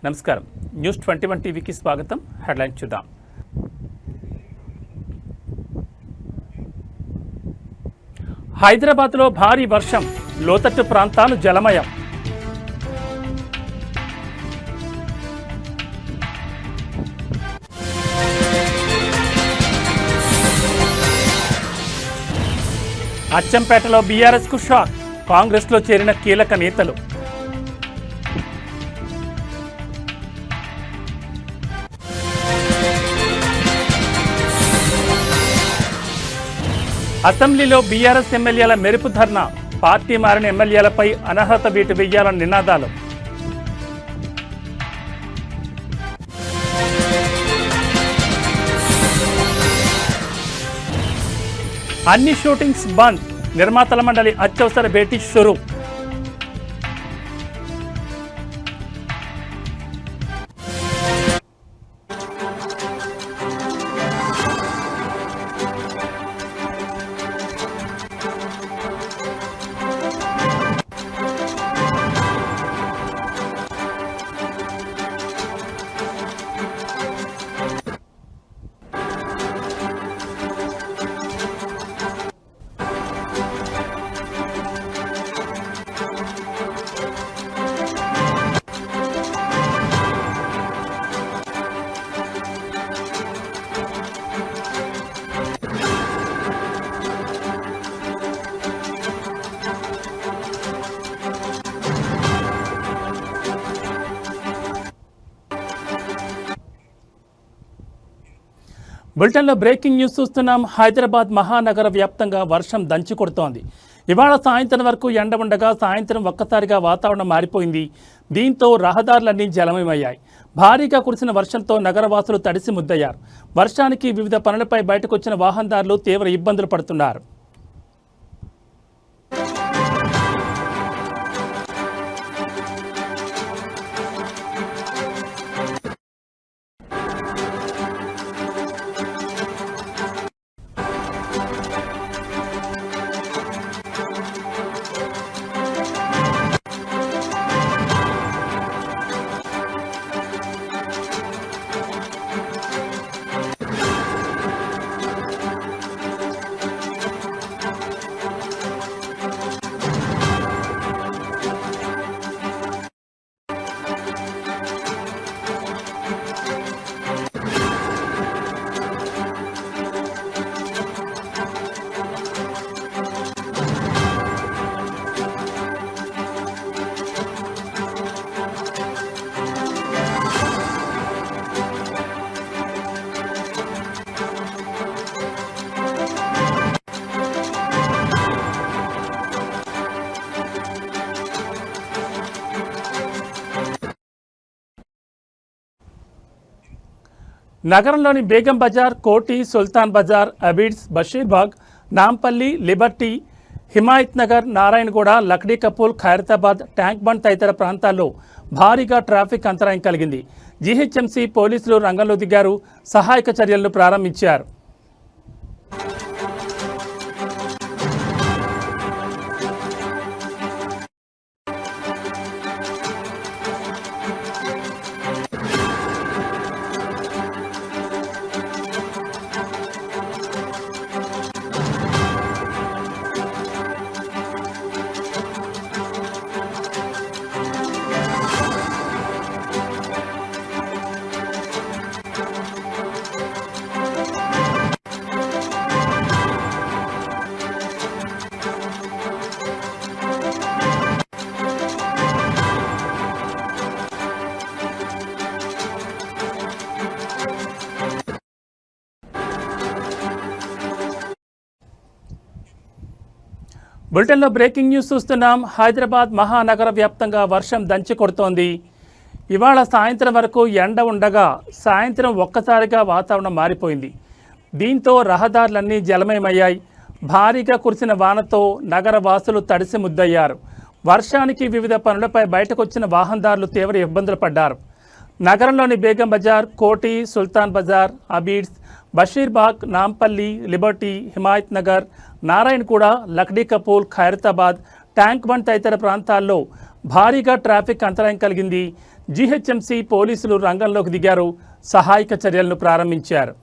నమస్కారం. న్యూస్ 21 టీవీకి స్వాగతం. హెడ్లైన్స్ చూద్దాం. హైదరాబాద్లో భారీ వర్షం, లోతట్టు ప్రాంతాలు జలమయం. అచ్చంపేటలో బీఆర్ఎస్కు షాక్, కాంగ్రెస్లో చేరిన కీలక నేతలు. అసెంబ్లీలో బీఆర్ఎస్ ఎమ్మెల్యేల మెరుపు ధర్నా, పార్టీ మారిన ఎమ్మెల్యేలపై అనర్హత వేటు వేయాలని నినాదాలు. అన్ని షూటింగ్స్ బంద్, నిర్మాతల మండలి అత్యవసర భేటీ షురూ. బులెటిన్లో బ్రేకింగ్ న్యూస్ చూస్తున్నాం. హైదరాబాద్ మహానగర వ్యాప్తంగా వర్షం దంచి కొడుతోంది. ఇవాళ సాయంత్రం వరకు ఎండ ఉండగా సాయంత్రం ఒక్కసారిగా వాతావరణం మారిపోయింది. దీంతో రహదారులన్నీ జలమయమయ్యాయి. భారీగా కురిసిన వర్షంతో నగరవాసులు తడిసి ముద్దయ్యారు. వర్షానికి వివిధ పనులపై బయటకు వచ్చిన వాహనదారులు తీవ్ర ఇబ్బందులు పడుతున్నారు. నగరంలోని బేగం బజార్, కోటి, సుల్తాన్ బజార్, అబీడ్స్, బషీర్బాగ్, నాంపల్లి, లిబర్టీ, హిమాయత్ నగర్, నారాయణగూడ, లక్డీ కపూల్, ఖైరతాబాద్, ట్యాంక్ బండ్ తదితర ప్రాంతాల్లో భారీగా ట్రాఫిక్ అంతరాయం కలిగింది. జీహెచ్ఎంసీ పోలీసులు రంగంలో దిగారు, సహాయక చర్యలను ప్రారంభించారు. బులెటిన్లో బ్రేకింగ్ న్యూస్ చూస్తున్నాం. హైదరాబాద్ మహానగర వ్యాప్తంగా వర్షం దంచి కొడుతోంది. ఇవాళ సాయంత్రం వరకు ఎండ ఉండగా సాయంత్రం ఒక్కసారిగా వాతావరణం మారిపోయింది. దీంతో రహదారులన్నీ జలమయమయ్యాయి. భారీగా కురిసిన వానతో నగర వాసులు తడిసి ముద్దయ్యారు. వర్షానికి వివిధ పనులపై బయటకొచ్చిన వాహనదారులు తీవ్ర ఇబ్బందులు పడ్డారు. నగరంలోని బేగం బజార్, కోటి, సుల్తాన్ బజార్, అబీడ్స్, బషీర్బాగ్, నాంపల్లి, లిబర్టీ, హిమాయత్ నగర్, నారాయణగూడ, లక్డీ కపూల్, ఖైరతాబాద్, ట్యాంక్ బండ్ తదితర ప్రాంతాల్లో భారీగా ట్రాఫిక్ అంతరాయం కలిగింది. జీహెచ్ఎంసీ పోలీసులు రంగంలోకి దిగారు, సహాయక చర్యలను ప్రారంభించారు.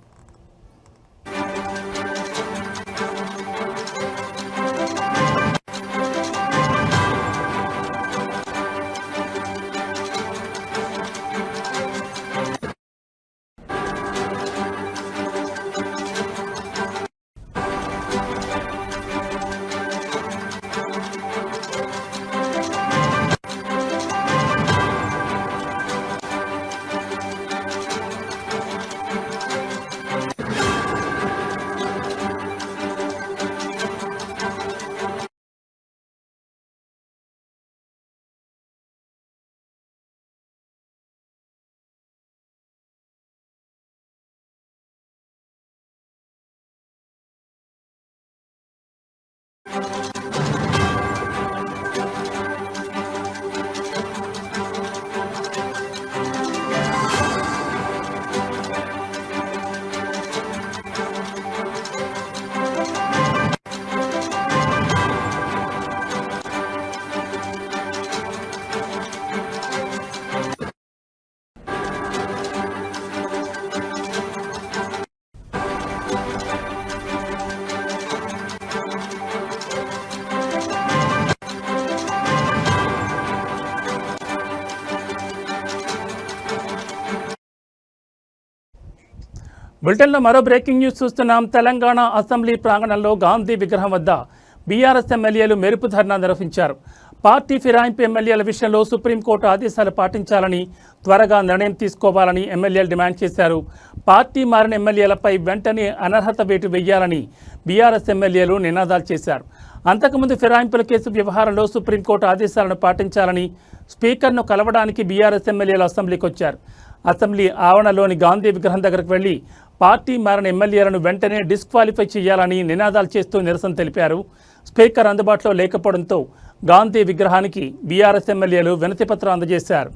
బులెటిన్లో మరో బ్రేకింగ్ న్యూస్ చూస్తున్నాం. తెలంగాణ అసెంబ్లీ ప్రాంగణంలో గాంధీ విగ్రహం వద్ద బీఆర్ఎస్ ఎమ్మెల్యేలు మెరుపు ధర్నా నిర్వహించారు. పార్టీ ఫిరాయింపు ఎమ్మెల్యేల విషయంలో సుప్రీంకోర్టు ఆదేశాలు పాటించాలని, త్వరగా నిర్ణయం తీసుకోవాలని ఎమ్మెల్యేలు డిమాండ్ చేశారు. పార్టీ మారిన ఎమ్మెల్యేలపై వెంటనే అనర్హత వేటు వేయాలని బీఆర్ఎస్ ఎమ్మెల్యేలు నినాదాలు చేశారు. అంతకుముందు ఫిరాయింపుల కేసు వ్యవహారంలో సుప్రీంకోర్టు ఆదేశాలను పాటించాలని స్పీకర్ను కలవడానికి బీఆర్ఎస్ ఎమ్మెల్యేలు అసెంబ్లీకి వచ్చారు. అసెంబ్లీ ఆవరణలోని గాంధీ విగ్రహం దగ్గరకు వెళ్లి పార్టీ మారిన ఎమ్మెల్యేలను వెంటనే డిస్క్వాలిఫై చేయాలని నినాదాలు చేస్తూ నిరసన తెలిపారు. స్పీకర్ అందుబాటులో లేకపోవడంతో గాంధీ విగ్రహానికి బీఆర్ఎస్ ఎమ్మెల్యేలు వినతిపత్రం అందజేశారు.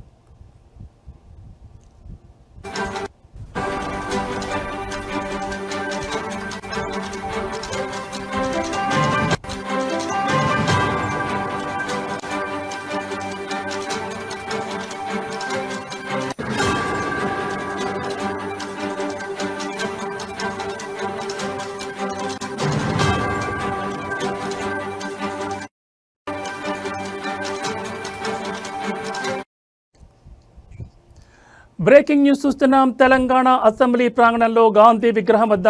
బ్రేకింగ్ న్యూస్ చూస్తున్నాం. తెలంగాణ అసెంబ్లీ ప్రాంగణంలో గాంధీ విగ్రహం వద్ద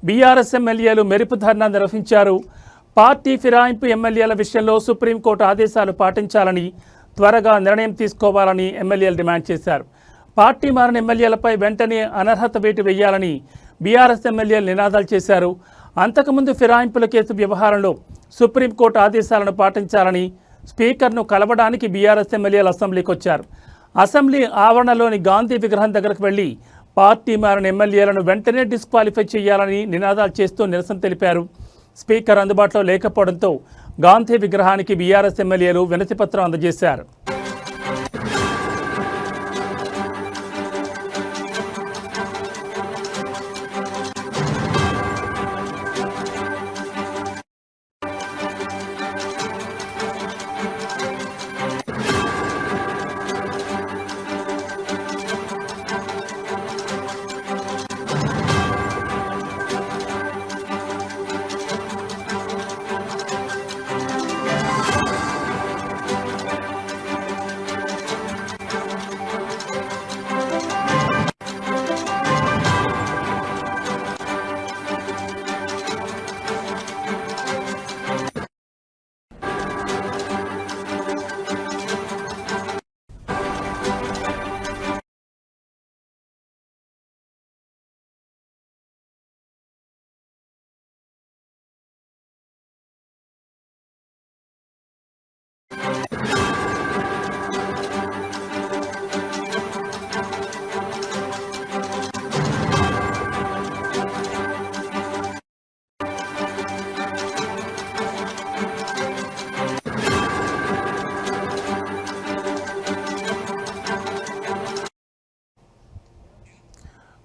బీఆర్ఎస్ ఎమ్మెల్యేలు మెరుపు ధర్నా నిర్వహించారు. పార్టీ ఫిరాయింపు ఎమ్మెల్యేల విషయంలో సుప్రీంకోర్టు ఆదేశాలు పాటించాలని, త్వరగా నిర్ణయం తీసుకోవాలని ఎమ్మెల్యేలు డిమాండ్ చేశారు. పార్టీ మారిన ఎమ్మెల్యేలపై వెంటనే అనర్హత వేటు వేయాలని బీఆర్ఎస్ ఎమ్మెల్యేలు నినాదాలు చేశారు. అంతకుముందు ఫిరాయింపుల కేసు వ్యవహారంలో సుప్రీంకోర్టు ఆదేశాలను పాటించాలని స్పీకర్ను కలవడానికి బీఆర్ఎస్ ఎమ్మెల్యేలు అసెంబ్లీకి వచ్చారు. అసెంబ్లీ ఆవరణలోని గాంధీ విగ్రహం దగ్గరకు వెళ్లి పార్టీ మారిన ఎమ్మెల్యేలను వెంటనే డిస్క్వాలిఫై చేయాలని నినాదాలు చేస్తూ నిరసన తెలిపారు. స్పీకర్ అందుబాటులో లేకపోవడంతో గాంధీ విగ్రహానికి బీఆర్ఎస్ ఎమ్మెల్యేలు వినతిపత్రం అందజేశారు.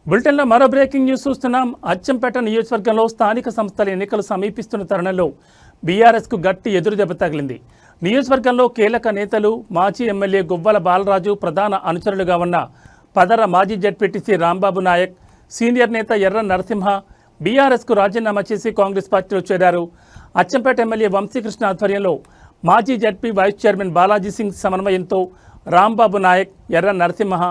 బులెటిన్లో మరో బ్రేకింగ్ న్యూస్ చూస్తున్నాం. అచ్చంపేట నియోజకవర్గంలో స్థానిక సంస్థల ఎన్నికలు సమీపిస్తున్న తరుణంలో బీఆర్ఎస్కు గట్టి ఎదురుదెబ్బ తగిలింది. నియోజకవర్గంలో కీలక నేతలు మాజీ ఎమ్మెల్యే గువ్వల బాలరాజు ప్రధాన అనుచరులుగా ఉన్న పదర మాజీ జడ్పీటీసీ రాంబాబు నాయక్, సీనియర్ నేత ఎర్ర నరసింహ బీఆర్ఎస్కు రాజీనామా చేసి కాంగ్రెస్ పార్టీలో చేరారు. అచ్చంపేట ఎమ్మెల్యే వంశీకృష్ణ ఆధ్వర్యంలో మాజీ ZP vice chairman Balaji Singh సమన్వయంతో రాంబాబు నాయక్, ఎర్ర నరసింహ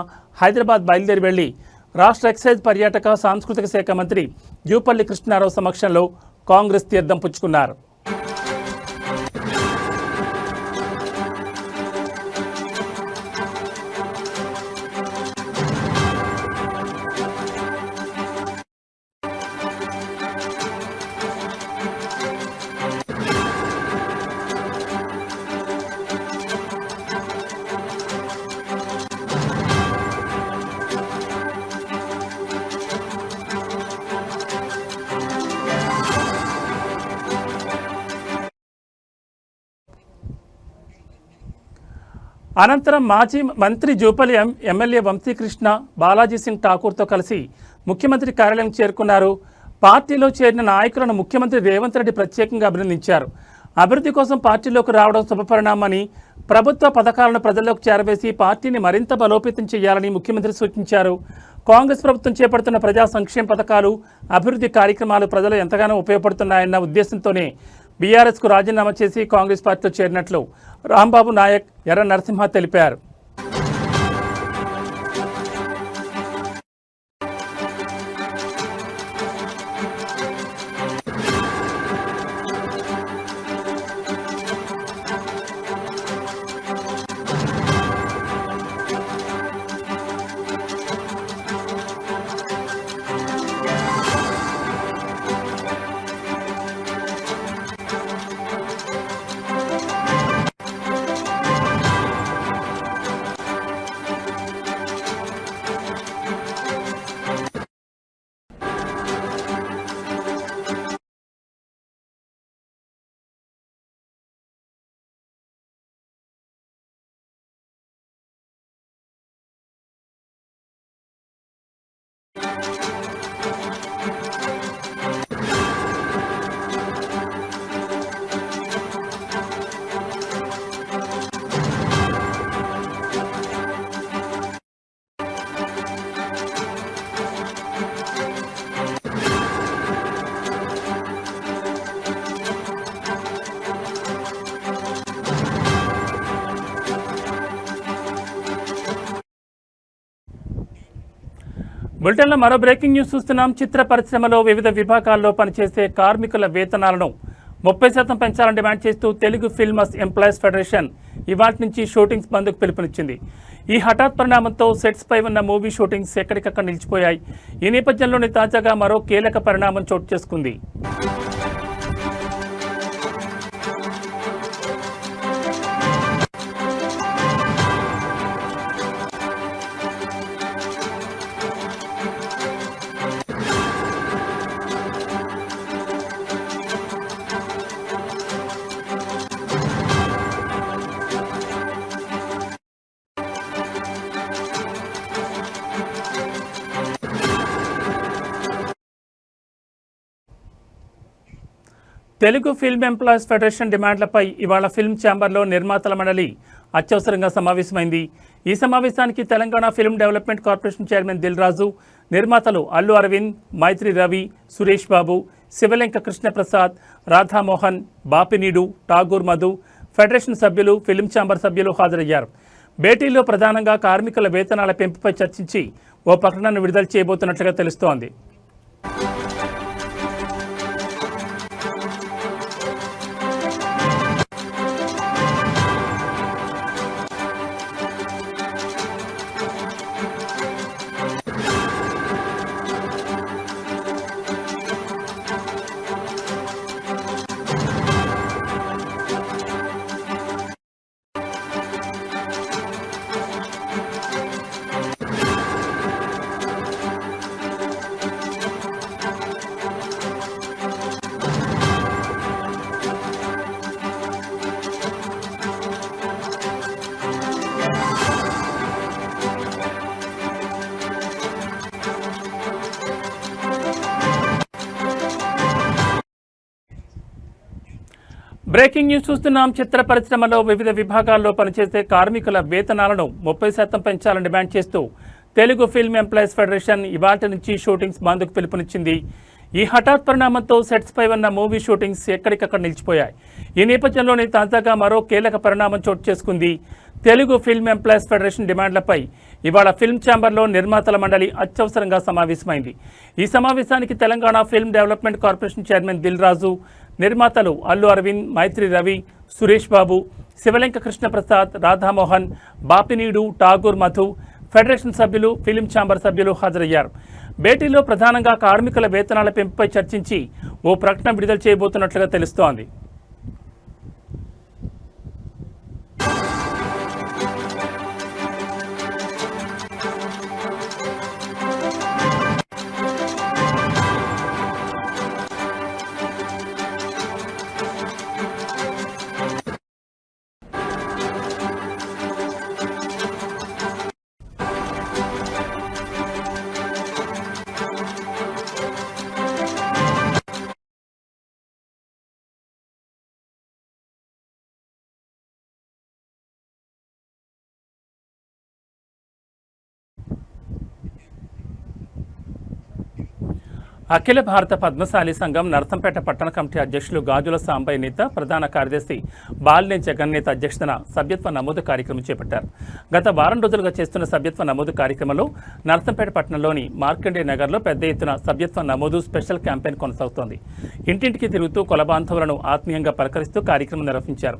హైదరాబాద్ బయలుదేరి వెళ్లి రాష్ట్ర ఎక్సైజ్ పర్యాటక సాంస్కృతిక శాఖ మంత్రి జూపల్లి కృష్ణారావు సమక్షంలో కాంగ్రెస్ తీర్థం పుచ్చుకున్నారు. అనంతరం మాజీ మంత్రి జూపల్లి ఎమ్మెల్యే వంశీకృష్ణ బాలాజీ సింగ్ ఠాకూర్తో కలిసి ముఖ్యమంత్రి కార్యాలయం చేరుకున్నారు. పార్టీలో చేరిన నాయకులను ముఖ్యమంత్రి రేవంత్ రెడ్డి ప్రత్యేకంగా అభినందించారు. అభివృద్ధి కోసం పార్టీలోకి రావడం శుభపరిణామని, ప్రభుత్వ పథకాలను ప్రజల్లోకి చేరవేసి పార్టీని మరింత బలోపేతం చేయాలని ముఖ్యమంత్రి సూచించారు. కాంగ్రెస్ ప్రభుత్వం చేపడుతున్న ప్రజా సంక్షేమ పథకాలు, అభివృద్ధి కార్యక్రమాలు ప్రజలు ఎంతగానో ఉపయోగపడుతున్నాయన్న ఉద్దేశంతోనే బీఆర్ఎస్కు రాజీనామా చేసి కాంగ్రెస్ పార్టీలో చేరినట్లు రాంబాబు నాయక్, ఎర్ర నరసింహ తెలిపారు. బులెటిన్లో మరో బ్రేకింగ్ న్యూస్ చూస్తున్నాం. చిత్ర పరిశ్రమలో వివిధ విభాగాల్లో పనిచేసే కార్మికుల వేతనాలను 30% పెంచాలని డిమాండ్ చేస్తూ తెలుగు ఫిల్మర్స్ ఎంప్లాయీస్ ఫెడరేషన్ ఇవాటి నుంచి షూటింగ్స్ బంద్కు పిలుపునిచ్చింది. ఈ హఠాత్ పరిణామంతో సెట్స్పై ఉన్న మూవీ షూటింగ్స్ ఎక్కడికక్కడ నిలిచిపోయాయి. ఈ నేపథ్యంలోనే తాజాగా మరో కీలక పరిణామం చోటు చేసుకుంది. తెలుగు ఫిల్మ్ ఎంప్లాయీస్ ఫెడరేషన్ డిమాండ్లపై ఇవాళ ఫిల్మ్ ఛాంబర్లో నిర్మాతల మండలి అత్యవసరంగా సమావేశమైంది. ఈ సమావేశానికి Telangana film development corporation chairman Dil Raju, నిర్మాతలు అల్లు అరవింద్, మైత్రి రవి, సురేష్ బాబు, శివలెంక కృష్ణప్రసాద్, రాధామోహన్, బాపినీడు, ఠాగూర్ మధు, ఫెడరేషన్ సభ్యులు, ఫిల్మ్ ఛాంబర్ సభ్యులు హాజరయ్యారు. భేటీలో ప్రధానంగా కార్మికుల వేతనాల పెంపుపై చర్చించి ఓ ప్రకటనను విడుదల చేయబోతున్నట్లుగా తెలుస్తోంది. బ్రేకింగ్ న్యూస్ చూస్తున్నాం. చిత్ర పరిశ్రమలో వివిధ విభాగాల్లో పనిచేసే కార్మికుల వేతనాలను 30% పెంచాలని డిమాండ్ చేస్తూ తెలుగు ఫిల్మ్ ఎంప్లాయీస్ ఫెడరేషన్ ఇవాళ నుంచి షూటింగ్స్ బంద్కు పిలుపునిచ్చింది. ఈ హఠాత్ పరిణామంతో సెట్స్ పై ఉన్న మూవీ షూటింగ్స్ ఎక్కడికక్కడ నిలిచిపోయాయి. ఈ నేపథ్యంలోనే తాజాగా మరో కీలక పరిణామం చోటు చేసుకుంది. తెలుగు ఫిల్మ్ ఎంప్లాయీస్ ఫెడరేషన్ డిమాండ్లపై ఇవాళ ఫిల్మ్ ఛాంబర్లో నిర్మాతల మండలి అత్యవసరంగా సమావేశమైంది. ఈ సమావేశానికి Telangana film development corporation chairman Dil Raju, నిర్మాతలు అల్లు అరవింద్, మైత్రి రవి, సురేష్ బాబు, శివలింక కృష్ణప్రసాద్, రాధామోహన్, బాపినీడు, ఠాగూర్ మధు, ఫెడరేషన్ సభ్యులు, ఫిల్మ్ ఛాంబర్ సభ్యులు హాజరయ్యారు. భేటీలో ప్రధానంగా కార్మికుల వేతనాల పెంపుపై చర్చించి ఓ ప్రకటన విడుదల చేయబోతున్నట్లుగా తెలుస్తోంది. అఖిల భారత పద్మశాలి సంఘం నర్సంపేట పట్టణ కమిటీ అధ్యక్షులు గాజుల సాంబయ్య నేత, ప్రధాన కార్యదర్శి బాలినే జగన్ నేత అధ్యక్షతన సభ్యత్వ నమోదు కార్యక్రమం చేపట్టారు. గత వారం రోజులుగా చేస్తున్న సభ్యత్వ నమోదు కార్యక్రమంలో నర్సంపేట పట్టణంలోని మార్కండే నగర్లో పెద్ద ఎత్తున సభ్యత్వ నమోదు స్పెషల్ క్యాంపెయిన్ కొనసాగుతోంది. ఇంటింటికి తిరుగుతూ కులబాంధవులను ఆత్మీయంగా పలకరిస్తూ కార్యక్రమం నిర్వహించారు.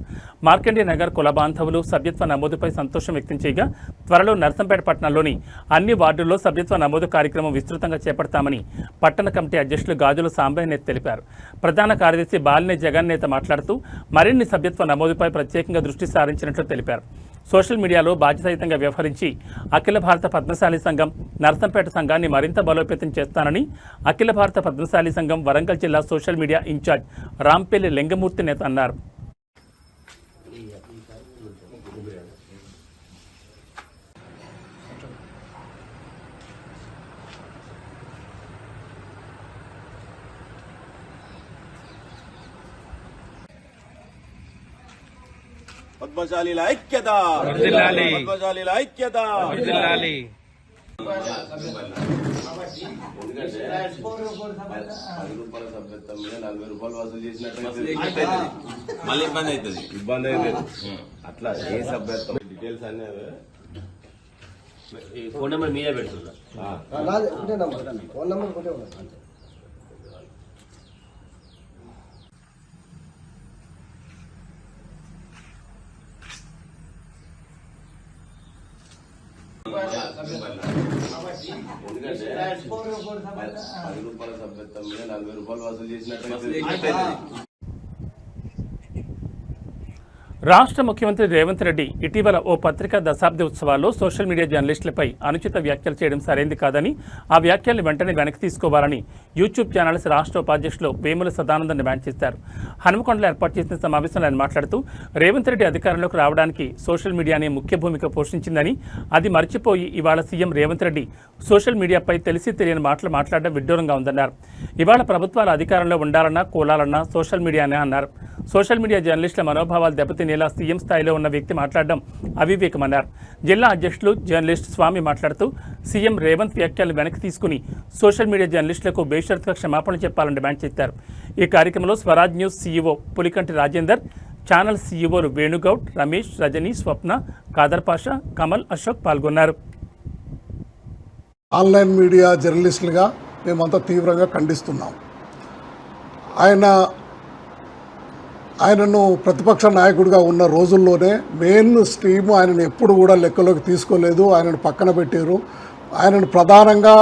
మార్కండే నగర్ కులబాంధవులు సభ్యత్వ నమోదుపై సంతోషం వ్యక్తం చేయగా త్వరలో నర్సంపేట పట్టణంలోని అన్ని వార్డుల్లో సభ్యత్వ నమోదు కార్యక్రమం విస్తృతంగా చేపడతామని పట్టణ కమిటీ అధ్యక్షులు గాజుల సాంబయ్య నేత తెలిపారు. ప్రధాన కార్యదర్శి బాలినే జగన్ నేత మాట్లాడుతూ మరిన్ని సభ్యత్వ నమోదుపై ప్రత్యేకంగా దృష్టి సారించినట్లు తెలిపారు. సోషల్ మీడియాలో బాధ్యతాయుతంగా వ్యవహరించి అఖిల భారత పద్మశాలి సంఘం నర్సంపేట సంఘాన్ని మరింత బలోపేతం చేస్తానని అఖిల భారత పద్మశాలి సంఘం వరంగల్ జిల్లా social media in-charge Rampalli Lingamurthy నేత అన్నారు. పద్మశాలీల ఐక్యత, పద్మశాలీల ఐక్యత. సభ్యత్వం మీద 40 రూపాయలు వసూలు చేసినట్టు మళ్ళీ ఇబ్బంది అవుతుంది. అట్లా ఏ సభ్యత్వం డీటెయిల్స్ అన్నీ ఫోన్ నెంబర్ మీరే పెడుతున్నా. ఫోన్ నెంబర్ ఒకటే ఉన్నది. ఎందుకంటే 10 రూపాయల సభ్యత్వం మీద 40 రూపాయలు వసూలు చేసినట్టు. రాష్ట్ర ముఖ్యమంత్రి రేవంత్ రెడ్డి ఇటీవల ఓ పత్రికా దశాబ్ది ఉత్సవాల్లో సోషల్ మీడియా జర్నలిస్టులపై అనుచిత వ్యాఖ్యలు చేయడం సరైంది కాదని, ఆ వ్యాఖ్యల్ని వెంటనే వెనక్కి తీసుకోవాలని యూట్యూబ్ ఛానల్స్ రాష్ట్ర ఉపాధ్యక్షులు వేముల సదానందం డిమాండ్ చేశారు. హనుమకొండలో ఏర్పాటు చేసిన సమావేశంలో ఆయన మాట్లాడుతూ రేవంత్ రెడ్డి అధికారంలోకి రావడానికి సోషల్ మీడియానే ముఖ్య భూమిక పోషించిందని, అది మర్చిపోయి ఇవాళ సీఎం రేవంత్ రెడ్డి సోషల్ మీడియాపై తెలిసి తెలియని మాటలు మాట్లాడడం విడ్డూరంగా ఉందన్నారు. ఇవాళ ప్రభుత్వాలు అధికారంలో ఉండాలన్నా కూలాలన్నా సోషల్ మీడియానే అన్నారు. సోషల్ మీడియా జర్నలిస్టుల మనోభావాలు దెబ్బతినేలా సీఎం స్థాయిలో ఉన్న వ్యక్తి మాట్లాడడం అవివేకమన్నారు. జిల్లా అధ్యక్షులు జర్నలిస్ట్ స్వామి మాట్లాడుతూ సీఎం రేవంత్ వ్యాఖ్యలు వెనక్కి తీసుకుని సోషల్ మీడియా జర్నలిస్టులకు బేషరతుగా క్షమాపణలు చెప్పాలని డిమాండ్ చేశారు. ఈ కార్యక్రమంలో Swaraj news CEO Pulikanti Rajender, channel సీఈఓలు వేణుగౌడ్, రమేష్, రజని, స్వప్న, ఖాదర్ పాషా, కమల్, అశోక్ పాల్గొన్నారు. ఆన్లైన్ మీడియా జర్నలిస్టులుగా మేమంతా తీవ్రంగా ఖండిస్తున్నాం. ఆయనను ప్రతిపక్ష నాయకుడిగా ఉన్న రోజుల్లోనే మెయిన్ స్ట్రీమ్ ఆయనను ఎప్పుడు కూడా లెక్కలోకి తీసుకోలేదు. ఆయనను పక్కన పెట్టారు. ఆయనను ప్రధానంగా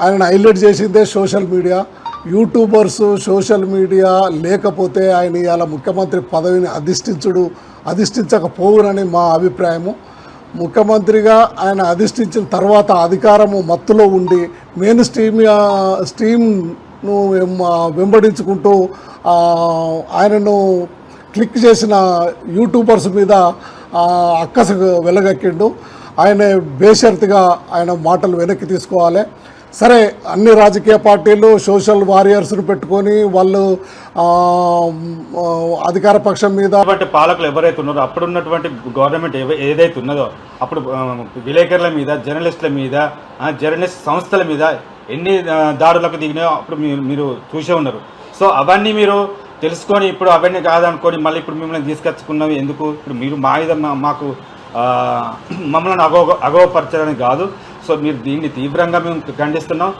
హైలైట్ చేసిందే social media. YouTubers social media లేకపోతే ఆయన ఇవాళ ముఖ్యమంత్రి పదవిని అధిష్ఠించకపోవునని మా అభిప్రాయము. ముఖ్యమంత్రిగా ఆయన అధిష్ఠించిన తర్వాత అధికారము మత్తులో ఉండి మెయిన్ స్ట్రీమ్ను వెంబడించుకుంటూ ఆయనను క్లిక్ చేసిన యూట్యూబర్స్ మీద అక్కసు వెలగక్కిండు. ఆయన బేషరతుగా ఆయన మాటలు వెనక్కి తీసుకోవాలి. సరే అన్ని రాజకీయ పార్టీలు సోషల్ వారియర్స్ను పెట్టుకొని వాళ్ళు అధికార పక్షం మీద పాలకులు ఎవరైతే ఉన్నారో అప్పుడు ఉన్నటువంటి గవర్నమెంట్ ఏదైతే ఉన్నదో అప్పుడు విలేకరుల మీద జర్నలిస్టుల మీద జర్నలిస్ట్ సంస్థల మీద ఎన్ని దాడులకు దిగినాయో అప్పుడు మీరు చూసే ఉన్నారు. సో అవన్నీ మీరు తెలుసుకొని ఇప్పుడు అవన్నీ కాదనుకొని మళ్ళీ ఇప్పుడు మిమ్మల్ని తీసుకొచ్చుకున్నవి ఎందుకు? ఇప్పుడు మీరు మాకు మమ్మల్ని అగౌపరచడానికి కాదు. సో మీరు దీన్ని తీవ్రంగా మేము ఖండిస్తున్నాం.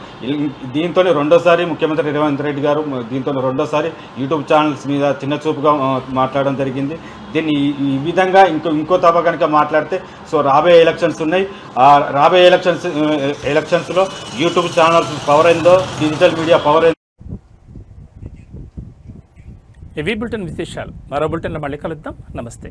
దీంతో రెండోసారి ముఖ్యమంత్రి రేవంత్ రెడ్డి గారు దీంతో రెండోసారి యూట్యూబ్ ఛానల్స్ మీద చిన్న చూపుగా మాట్లాడడం జరిగింది. దీన్ని ఈ విధంగా ఇంకో తప్ప కనుక మాట్లాడితే సో రాబోయే ఎలక్షన్స్ ఉన్నాయి. ఆ రాబోయే ఎలక్షన్స్లో యూట్యూబ్ ఛానల్స్ పవర్ ఏందో, డిజిటల్ మీడియా పవర్ ఏందో. ఇవి బులెటిన్ విశేషాలు. మరో బులెటిన్లో మళ్ళీ కలుద్దాం. నమస్తే.